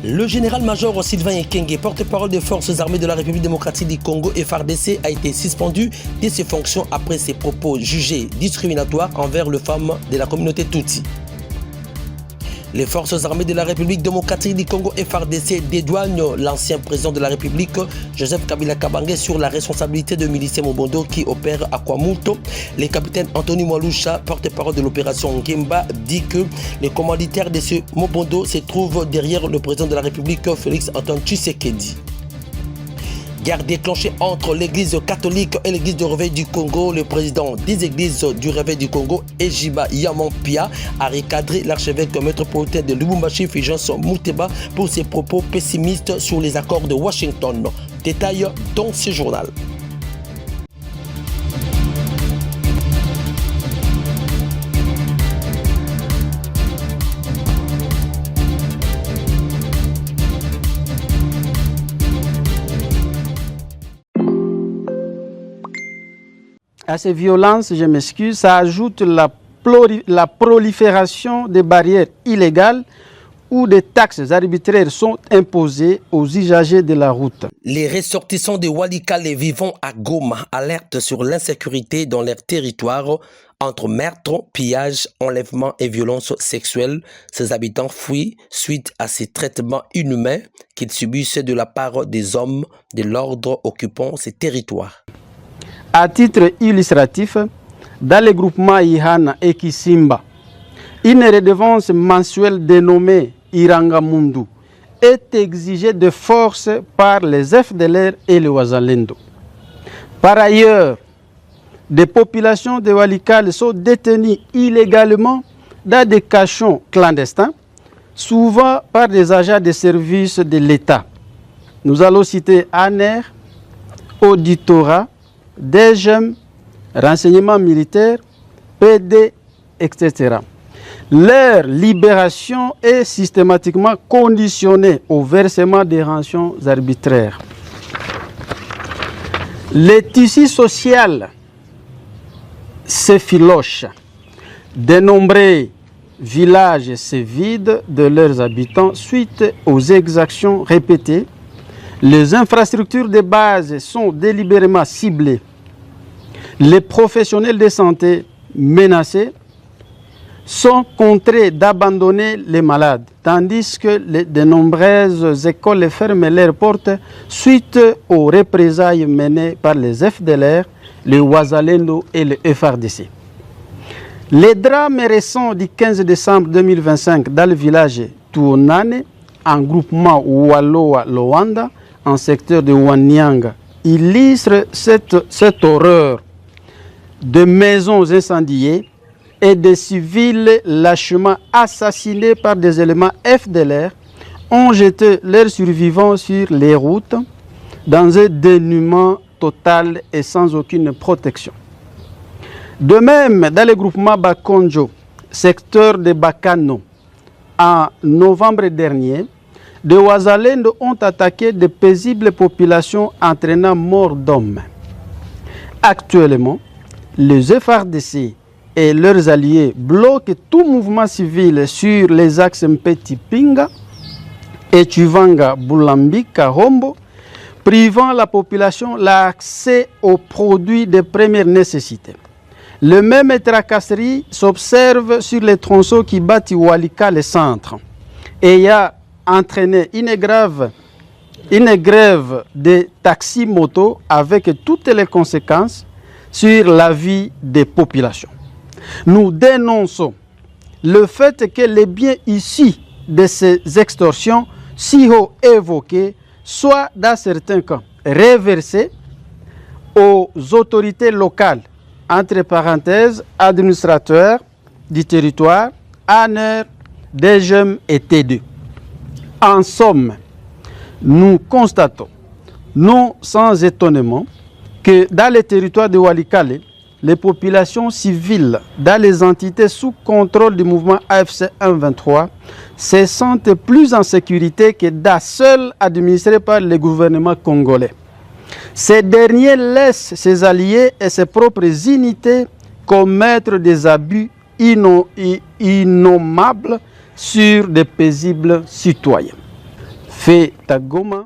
Le général-major Sylvain Ekenge, porte-parole des forces armées de la République démocratique du Congo FARDC, a été suspendu de ses fonctions après ses propos jugés discriminatoires envers les femmes de la communauté Tutsi. Les forces armées de la République démocratique du Congo FARDC dédouanent l'ancien président de la République, Joseph Kabila Kabange, sur la responsabilité de miliciens Mobondo qui opèrent à Kwamuto. Le capitaine Anthony Mwalusha, porte-parole de l'opération Ngimba, dit que les commanditaires de ce Mobondo se trouvent derrière le président de la République, Félix Antoine Tshisekedi. Guerre déclenchée entre l'église catholique et l'église du Réveil du Congo. Le président des églises du Réveil du Congo, Ejiba Yamampia, a recadré l'archevêque métropolitain de Lubumbashi, Fulgence Muteba, pour ses propos pessimistes sur les accords de Washington. Détail dans ce journal. À ces violences, je m'excuse, ça ajoute la prolifération des barrières illégales où des taxes arbitraires sont imposées aux usagers de la route. Les ressortissants de Walikale vivant à Goma alertent sur l'insécurité dans leur territoire entre meurtres, pillages, enlèvements et violences sexuelles. Ces habitants fuient suite à ces traitements inhumains qu'ils subissent de la part des hommes de l'ordre occupant ces territoires. À titre illustratif, dans les groupements Ihana et Kisimba, une redevance mensuelle dénommée Irangamundu est exigée de force par les FDLR et les Wazalendo. Par ailleurs, des populations de Walikale sont détenues illégalement dans des cachons clandestins, souvent par des agents de services de l'État. Nous allons citer ANER, Auditorat, DGM, renseignements militaires, PD, etc. Leur libération est systématiquement conditionnée au versement des rançons arbitraires. Le tissu social s'effiloche. De nombreux villages se vident de leurs habitants suite aux exactions répétées. Les infrastructures de base sont délibérément ciblées. Les professionnels de santé menacés sont contraints d'abandonner les malades, tandis que de nombreuses écoles ferment leurs portes suite aux représailles menées par les FDLR, les Wazalendo et le FARDC. Les drames récents du 15 décembre 2025 dans le village Tuonane, en groupement Wallowa-Loanda, en secteur de Wanyanga, illustre cette horreur de maisons incendiées et de civils lâchement assassinés par des éléments FDLR ont jeté leurs survivants sur les routes dans un dénuement total et sans aucune protection. De même, dans le groupement Bakonjo, secteur de Bakano, en novembre dernier, des Wazalendo ont attaqué de paisibles populations entraînant mort d'hommes. Actuellement, les FARDC et leurs alliés bloquent tout mouvement civil sur les axes Mpeti-Pinga et Chuvanga-Boulambi-Kahombo, privant la population l'accès aux produits de première nécessité. Le même tracasserie s'observe sur les tronçons qui battent Walikale centre et a entraîné une grève des taxis-motos avec toutes les conséquences sur la vie des populations. Nous dénonçons le fait que les biens issus de ces extorsions si haut évoquées soient dans certains cas reversés aux autorités locales, entre parenthèses, administrateurs du territoire, ANER, DGM et T2. En somme, nous constatons, non sans étonnement, que dans les territoires de Walikale, les populations civiles dans les entités sous contrôle du mouvement AFC 123 se sentent plus en sécurité que dans celles administrées par le gouvernement congolais. Ces derniers laissent ses alliés et ses propres unités commettre des abus innommables sur des paisibles citoyens. fait à Goma.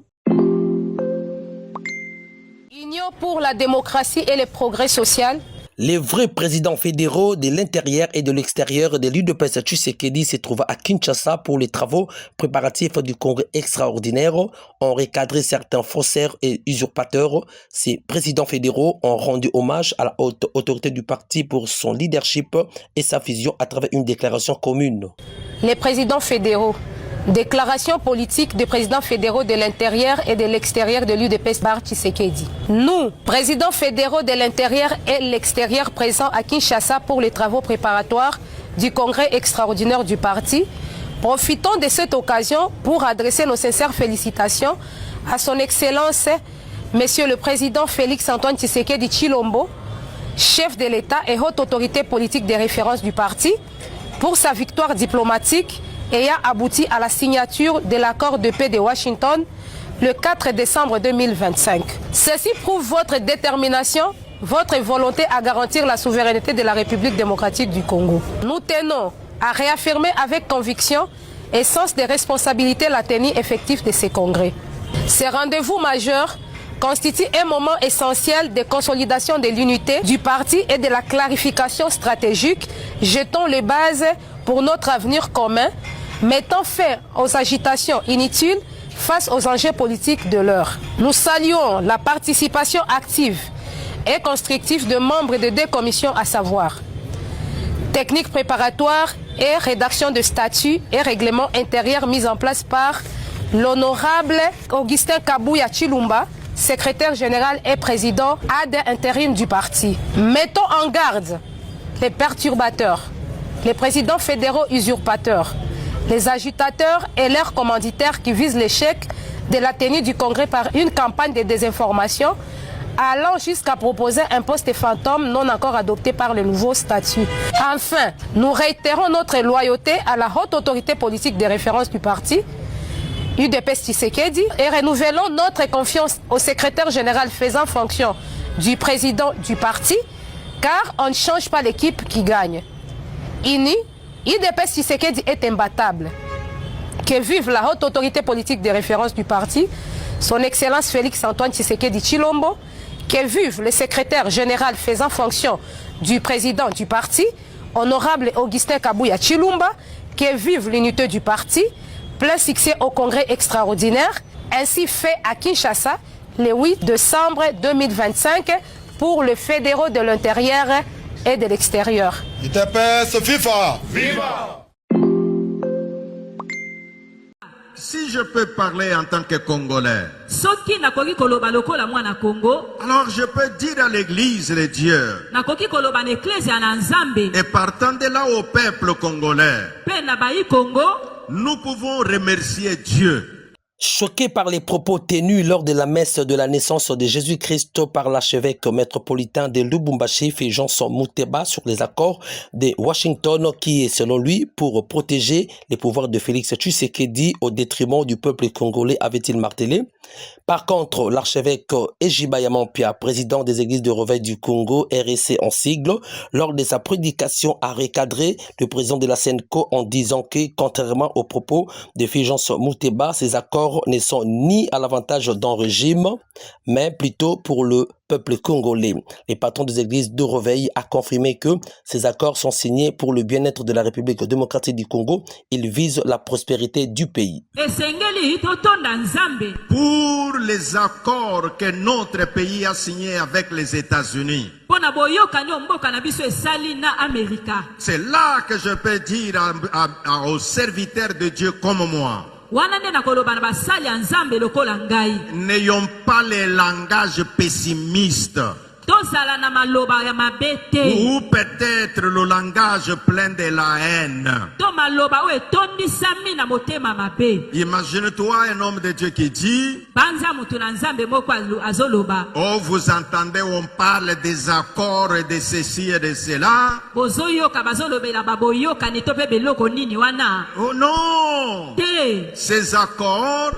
Union pour la démocratie et le progrès social. Les vrais présidents fédéraux de l'intérieur et de l'extérieur de l'UDPS Tshisekedi se trouvent à Kinshasa pour les travaux préparatifs du congrès extraordinaire. On recadré certains faussaires et usurpateurs. Ces présidents fédéraux ont rendu hommage à la haute autorité du parti pour son leadership et sa vision à travers une déclaration commune. Les présidents fédéraux. Déclaration politique des présidents fédéraux de l'intérieur et de l'extérieur de l'UDPS Bar Tshisekedi. Nous, présidents fédéraux de l'intérieur et l'extérieur présents à Kinshasa pour les travaux préparatoires du congrès extraordinaire du parti, profitons de cette occasion pour adresser nos sincères félicitations à son Excellence, Monsieur le Président Félix-Antoine Tshisekedi Tshilombo, chef de l'État et haute autorité politique de référence du parti, pour sa victoire diplomatique ayant abouti à la signature de l'accord de paix de Washington le 4 décembre 2025. Ceci prouve votre détermination, votre volonté à garantir la souveraineté de la République démocratique du Congo. Nous tenons à réaffirmer avec conviction et sens de responsabilité la tenue effective de ces congrès. Ces rendez-vous majeurs constituent un moment essentiel de consolidation de l'unité du parti et de la clarification stratégique. Jetons les bases pour notre avenir commun, mettant fin aux agitations inutiles face aux enjeux politiques de l'heure. Nous saluons la participation active et constructive de membres de deux commissions, à savoir technique préparatoire et rédaction de statuts et règlements intérieurs mis en place par l'honorable Augustin Kabouya Tshilombo, secrétaire général et président ad intérim du parti. Mettons en garde les perturbateurs, les présidents fédéraux usurpateurs, les agitateurs et leurs commanditaires qui visent l'échec de la tenue du congrès par une campagne de désinformation allant jusqu'à proposer un poste fantôme non encore adopté par le nouveau statut. Enfin, nous réitérons notre loyauté à la haute autorité politique de référence du parti, UDPS Tshisekedi, et renouvelons notre confiance au secrétaire général faisant fonction du président du parti, car on ne change pas l'équipe qui gagne. Uni, UDPS Tshisekedi est imbattable. Que vive la haute autorité politique de référence du parti, son Excellence Félix-Antoine Tshisekedi Tshilombo, que vive le secrétaire général faisant fonction du président du parti, honorable Augustin Kabouya Tshilombo, que vive l'unité du parti, plein succès au congrès extraordinaire, ainsi fait à Kinshasa le 8 décembre 2025 pour le fédéraux de l'intérieur et de l'extérieur. UDPS FIFA! Viva! Si je peux parler en tant que Congolais, alors je peux dire à l'église de Dieu, et partant de là au peuple congolais, nous pouvons remercier Dieu. Choqué par les propos tenus lors de la messe de la naissance de Jésus-Christ par l'archevêque métropolitain de Lubumbashi, Jean-Son Mouteba, sur les accords de Washington qui est selon lui pour protéger les pouvoirs de Félix Tshisekedi au détriment du peuple congolais, avait-il martelé. Par contre, l'archevêque Ejiba Yamampia, président des églises de réveil du Congo, RSC en sigle, lors de sa prédication a recadré le président de la SENCO en disant que, contrairement aux propos de Jean-Son Mouteba, ces accords ne sont ni à l'avantage d'un régime, mais plutôt pour le peuple congolais. Les patrons des églises de réveil a confirmé que ces accords sont signés pour le bien-être de la République démocratique du Congo. Ils visent la prospérité du pays. Pour les accords que notre pays a signés avec les États-Unis, c'est là que je peux dire aux serviteurs de Dieu comme moi, n'ayons pas les langages pessimistes ou peut-être le langage plein de la haine. Imagine-toi un homme de Dieu qui dit, oh, vous entendez, on parle des accords et de ceci et de cela. Oh non, ces accords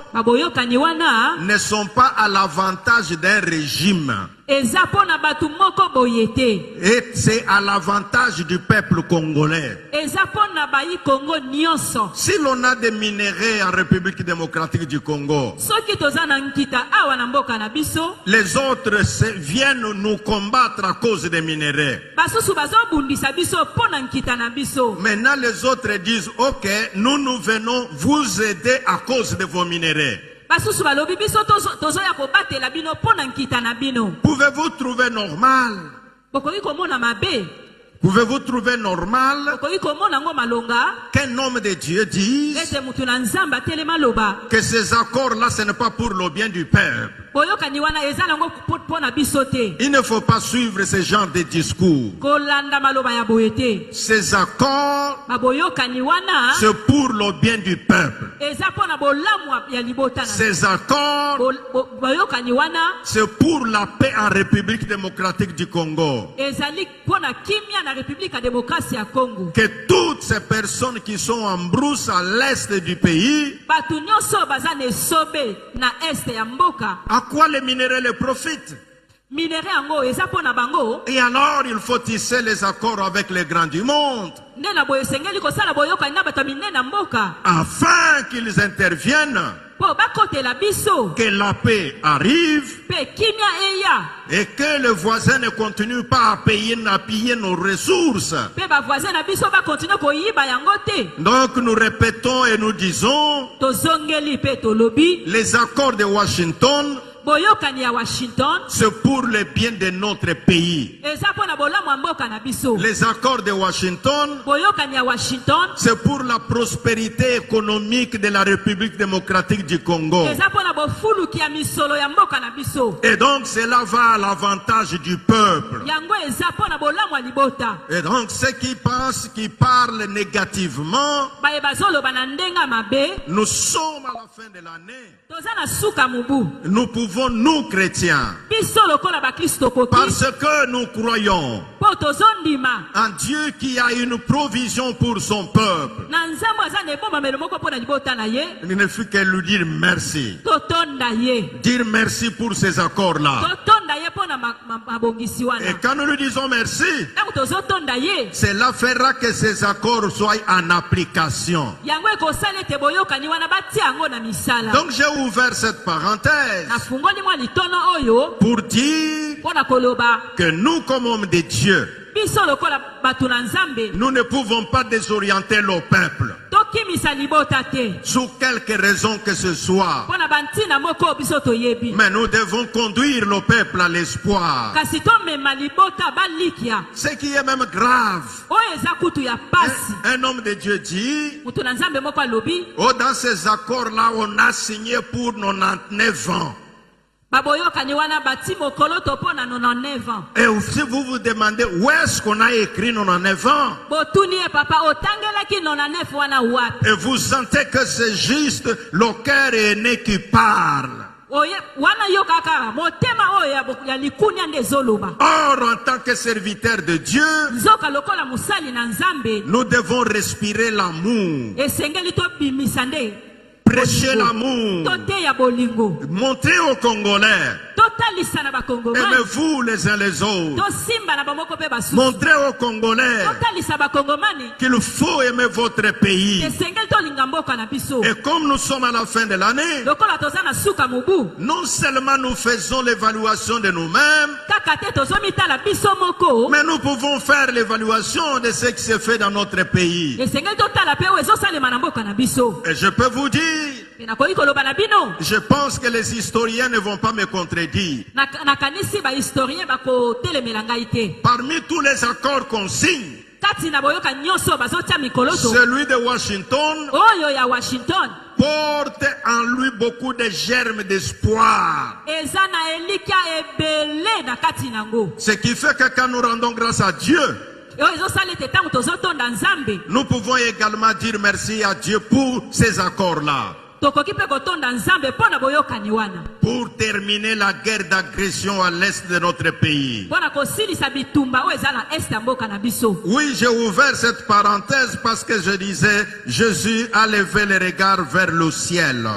ne sont pas à l'avantage d'un régime. Et c'est à l'avantage du peuple congolais. Si l'on a des minéraux en République démocratique du Congo, les autres viennent nous combattre à cause des minéraux. Maintenant les autres disent, ok, nous venons vous aider à cause de vos minéraux. Pouvez-vous trouver normal? Pouvez-vous trouver normal qu'un homme de Dieu dise que ces accords-là, ce n'est pas pour le bien du peuple? Il ne faut pas suivre ce genre de discours. Ces accords, c'est pour le bien du peuple. Ces accords, c'est pour la paix en République démocratique du Congo. Que toutes ces personnes qui sont en brousse à l'est du pays, à quoi les minéraux les profitent? Et alors il faut tisser les accords avec les grands du monde afin qu'ils interviennent, que la paix arrive et que le voisin ne continue pas à piller nos ressources. Donc nous répétons et nous disons, les accords de Washington, c'est pour le bien de notre pays. Les accords de Washington, c'est pour la prospérité économique de la République démocratique du Congo. Et donc cela va à l'avantage du peuple. Et donc ceux qui pensent, qui parlent négativement, nous sommes à la fin de l'année. Nous pouvons, nous chrétiens, parce que nous croyons en Dieu qui a une provision pour son peuple, il ne faut que lui dire merci. Dire merci pour ces accords-là. Et quand nous lui disons merci, cela fera que ces accords soient en application. Donc j'ai ouvert cette parenthèse pour dire que nous, comme hommes de Dieu, nous ne pouvons pas désorienter le peuple sous quelque raison que ce soit. Mais nous devons conduire le peuple à l'espoir. Ce qui est même grave. Un homme de Dieu dit, oh, dans ces accords-là, on a signé pour 99 ans. Et si vous vous demandez où est-ce qu'on a écrit 99 ans, et vous sentez que c'est juste le cœur aîné qui parle. Or, en tant que serviteur de Dieu, nous devons respirer l'amour. Prêchez l'amour. Montrez aux Congolais. Aimez-vous les uns les autres. Montrez aux Congolais qu'il faut aimer votre pays. Et comme nous sommes à la fin de l'année, non seulement nous faisons l'évaluation de nous-mêmes, mais nous pouvons faire l'évaluation de ce qui se fait dans notre pays. Et je peux vous dire, je pense que les historiens ne vont pas me contredire. Parmi tous les accords qu'on signe, celui de Washington porte en lui beaucoup de germes d'espoir. Ce qui fait que quand nous rendons grâce à Dieu, nous pouvons également dire merci à Dieu pour ces accords-là. pour terminer la guerre d'agression à l'est de notre pays. Oui, j'ai ouvert cette parenthèse parce que je disais, Jésus a levé les regards vers le ciel.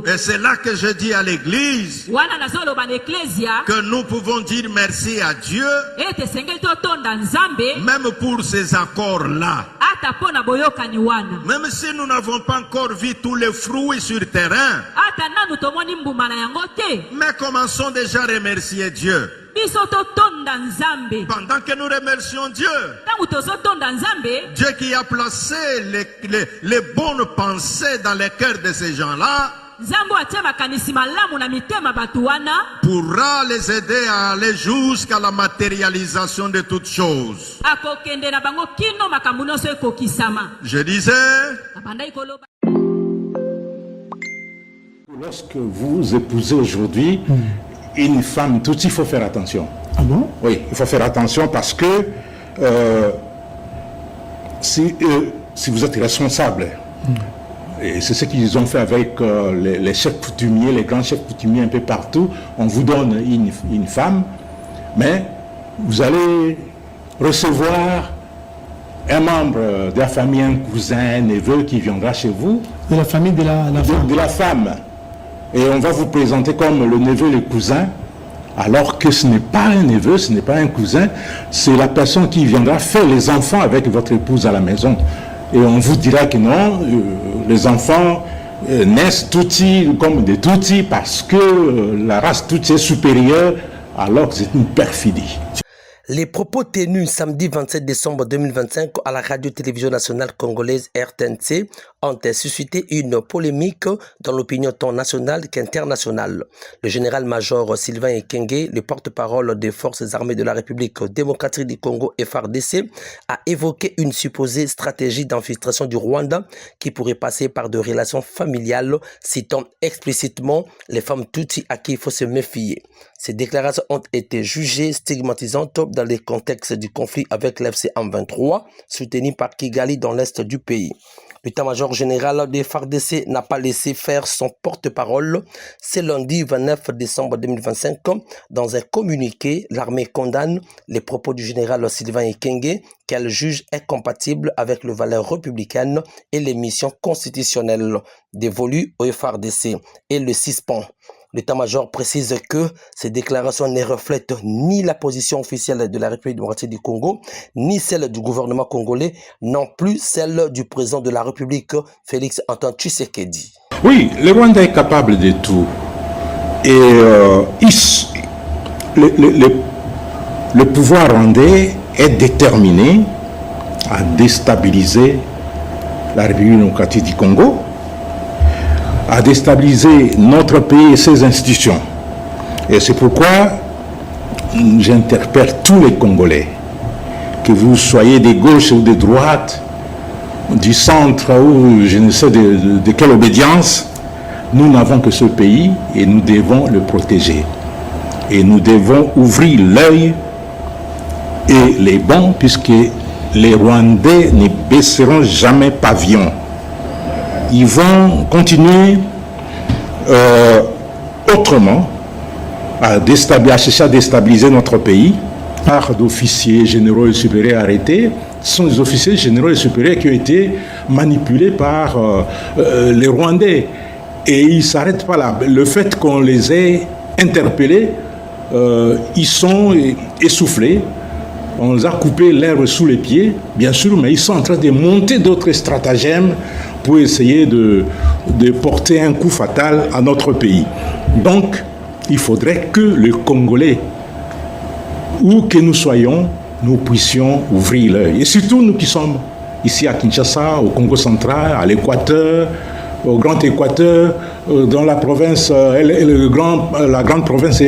Et c'est là que je dis à l'église que nous pouvons dire merci à Dieu, même pour ces accords-là. Même si nous n'avons pas encore vu tous les fruits sur le terrain, mais commençons déjà à remercier Dieu. Pendant que nous remercions Dieu, Dieu qui a placé les bonnes pensées dans les cœurs de ces gens-là, pourra les aider à aller jusqu'à la matérialisation de toutes choses. Je disais, lorsque vous épousez aujourd'hui une femme toute, il faut faire attention. Ah bon? Oui, il faut faire attention parce que si vous êtes responsable, et c'est ce qu'ils ont fait avec les chefs coutumiers, les grands chefs coutumiers un peu partout, on vous donne une femme, mais vous allez recevoir un membre de la famille, un cousin, un neveu qui viendra chez vous. De la famille de la femme. De la femme. Et on va vous présenter comme le neveu et le cousin, alors que ce n'est pas un neveu, ce n'est pas un cousin, c'est la personne qui viendra faire les enfants avec votre épouse à la maison. Et on vous dira que non, les enfants naissent Tutsi comme des Tutsis parce que la race Tutsi est supérieure, alors que c'est une perfidie. Les propos tenus samedi 27 décembre 2025 à la radio-télévision nationale congolaise RTNC ont suscité une polémique dans l'opinion tant nationale qu'internationale. Le général-major Sylvain Ekenge, le porte-parole des forces armées de la République démocratique du Congo FARDC, a évoqué une supposée stratégie d'infiltration du Rwanda qui pourrait passer par des relations familiales, citant explicitement les femmes Tutsi à qui il faut se méfier. Ces déclarations ont été jugées stigmatisantes dans le contexte du conflit avec l'FC M23, soutenu par Kigali dans l'est du pays. L'état-major général des FARDC n'a pas laissé faire son porte-parole. Ce lundi 29 décembre 2025, dans un communiqué, l'armée condamne les propos du général Sylvain Ekenge qu'elle juge incompatibles avec les valeurs républicaines et les missions constitutionnelles dévolues au FARDC et le suspend. L'état-major précise que ces déclarations ne reflètent ni la position officielle de la République démocratique du Congo, ni celle du gouvernement congolais, non plus celle du président de la République, Félix Antoine Tshisekedi. Oui, le Rwanda est capable de tout. Et le pouvoir rwandais est déterminé à déstabiliser la République démocratique du Congo, à déstabiliser notre pays et ses institutions. Et c'est pourquoi j'interpelle tous les Congolais, que vous soyez de gauche ou de droite, du centre ou je ne sais de quelle obédience, nous n'avons que ce pays et nous devons le protéger. Et nous devons ouvrir l'œil et les bons, puisque les Rwandais ne baisseront jamais pavillon. Ils vont continuer autrement à chercher à déstabiliser notre pays par d'officiers généraux et supérieurs arrêtés. Ce sont des officiers généraux et supérieurs qui ont été manipulés par les Rwandais. Et ils ne s'arrêtent pas là. Le fait qu'on les ait interpellés, ils sont essoufflés. On les a coupé l'herbe sous les pieds, bien sûr, mais ils sont en train de monter d'autres stratagèmes pour essayer de porter un coup fatal à notre pays. Donc, il faudrait que les Congolais, où que nous soyons, nous puissions ouvrir l'œil. Et surtout nous qui sommes ici à Kinshasa, au Congo central, à l'Équateur, au Grand Équateur, dans la province, la grande province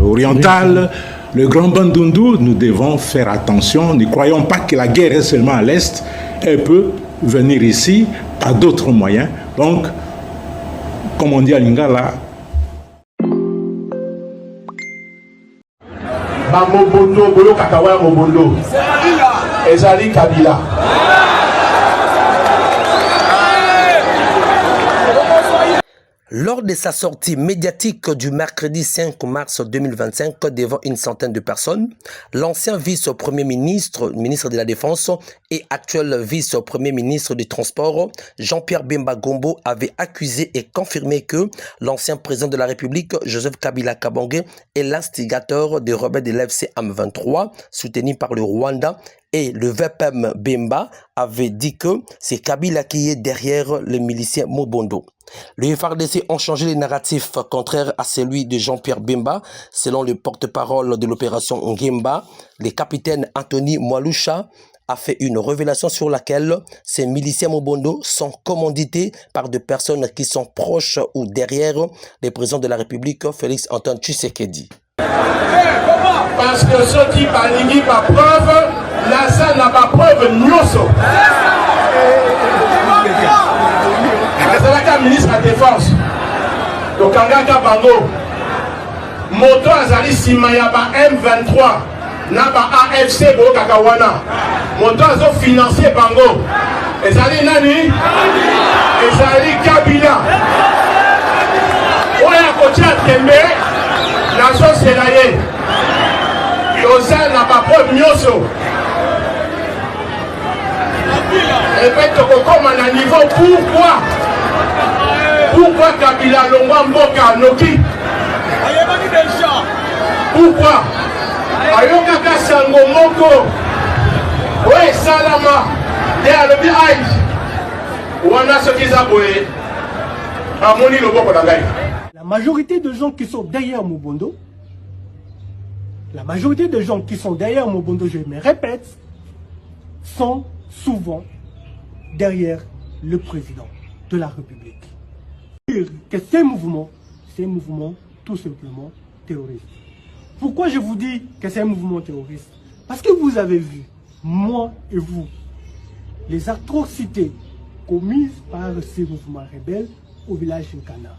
orientale, le Grand Bandundu, nous devons faire attention. Ne croyons pas que la guerre est seulement à l'Est. Elle peut venir ici par d'autres moyens. Donc, comme on dit à Lingala, Bamobondo, Bolo Kakawa Mobondo, Ezali Kabila. Lors de sa sortie médiatique du mercredi 5 mars 2025 devant une centaine de personnes, l'ancien vice-premier ministre, ministre de la Défense et actuel vice-premier ministre des Transports, Jean-Pierre Bemba Gombo, avait accusé et confirmé que l'ancien président de la République, Joseph Kabila Kabange, est l'instigateur des rebelles de l'FC M23, soutenus par le Rwanda, et le VPM Bemba avait dit que c'est Kabila qui est derrière les miliciens Mobondo. Les FARDC ont changé les narratifs contraires à celui de Jean-Pierre Bemba. Selon le porte-parole de l'opération Ngimba, le capitaine Anthony Mwalusha a fait une révélation sur laquelle ces miliciens Mobondo sont commandités par des personnes qui sont proches ou derrière le président de la République, Félix Antoine Tshisekedi. Parce que ceux qui balinguent par preuve, là ça n'a pas preuve nyoso. Azalaka ministre de la Défense, donc Kangaka Bango, moto azali simaya ba M23, na ba AFC bo kakawana, moto azo financer Bango, ezali nani? Ezali Kabila. Oya kotia tembe, nazo selaye, yoza na ba preuve nyoso. Et puis tokokoma na niveau pourquoi? Pourquoi Kabila Longwa Mboka Noki? Pourquoi? Ayokaka Sango Moko. Oui, Salama. Et à l'objet Aïe. Wana Sokizaboé. Amoni Loboko Dagaï. La majorité de gens qui sont derrière Mobondo, je me répète, sont souvent derrière le président de la République. Que ces mouvements tout simplement terroristes. Pourquoi je vous dis que c'est un mouvement terroriste? Parce que vous avez vu, moi et vous, les atrocités commises par ces mouvements rebelles au village Nkana,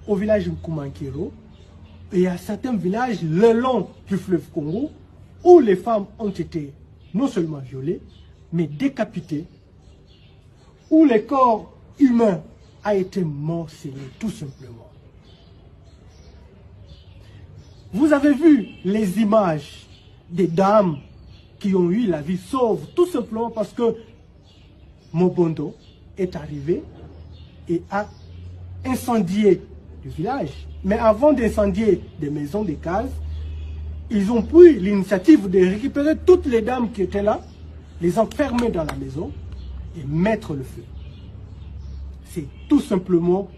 au village Nkumankiro et à certains villages le long du fleuve Congo où les femmes ont été non seulement violées, mais décapitées, où les corps humains a été morcelé, tout simplement. Vous avez vu les images des dames qui ont eu la vie sauve, tout simplement parce que Mobondo est arrivé et a incendié le village. Mais avant d'incendier des maisons, des cases, ils ont pris l'initiative de récupérer toutes les dames qui étaient là, les enfermer dans la maison et mettre le feu. C'est tout simplement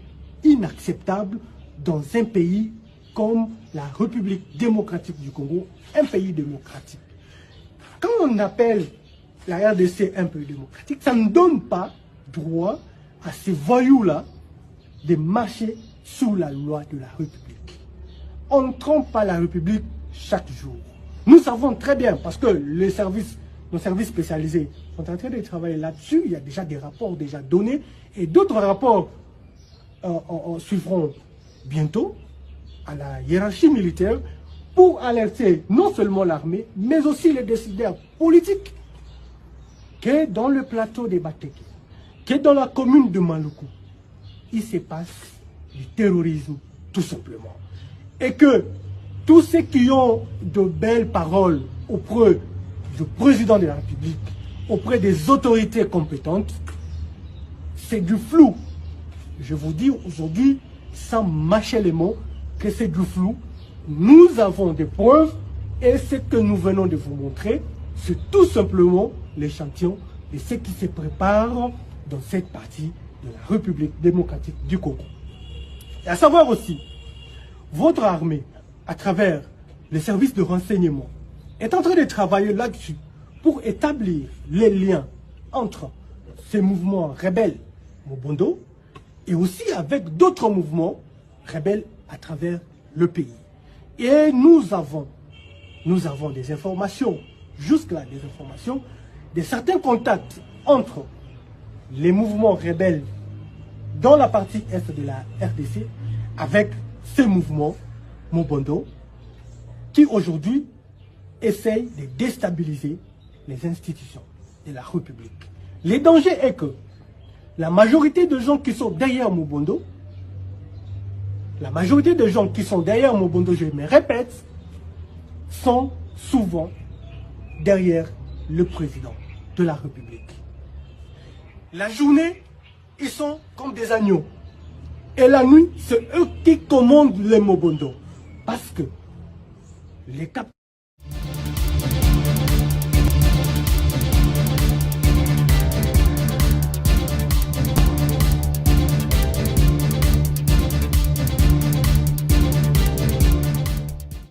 inacceptable dans un pays comme la République démocratique du Congo, un pays démocratique. Quand on appelle la RDC un pays démocratique, ça ne donne pas droit à ces voyous-là de marcher sous la loi de la République. On ne trompe pas la République chaque jour. Nous savons très bien, parce que nos services spécialisés sont en train de travailler là-dessus. Il y a déjà des rapports déjà donnés et d'autres rapports suivront bientôt à la hiérarchie militaire pour alerter non seulement l'armée, mais aussi les décideurs politiques que dans le plateau des Bateke, que dans la commune de Maluku, il se passe du terrorisme tout simplement. Et que tous ceux qui ont de belles paroles auprès du président de la République, auprès des autorités compétentes, c'est du flou. Je vous dis aujourd'hui, sans mâcher les mots, que c'est du flou. Nous avons des preuves et ce que nous venons de vous montrer, c'est tout simplement l'échantillon de ce qui se prépare dans cette partie de la République démocratique du Congo. Et à savoir aussi, votre armée, à travers les services de renseignement, est en train de travailler là-dessus pour établir les liens entre ces mouvements rebelles Mobondo et aussi avec d'autres mouvements rebelles à travers le pays. Et nous avons des informations, jusque-là des informations, de certains contacts entre les mouvements rebelles dans la partie est de la RDC avec ces mouvements Mobondo qui aujourd'hui essayent de déstabiliser les institutions de la République. Le danger est que la majorité de gens qui sont derrière Mobondo la majorité des gens qui sont derrière Mobondo, je me répète, sont souvent derrière le président de la République. La journée, ils sont comme des agneaux. Et la nuit, c'est eux qui commandent les Mobondo. Parce que les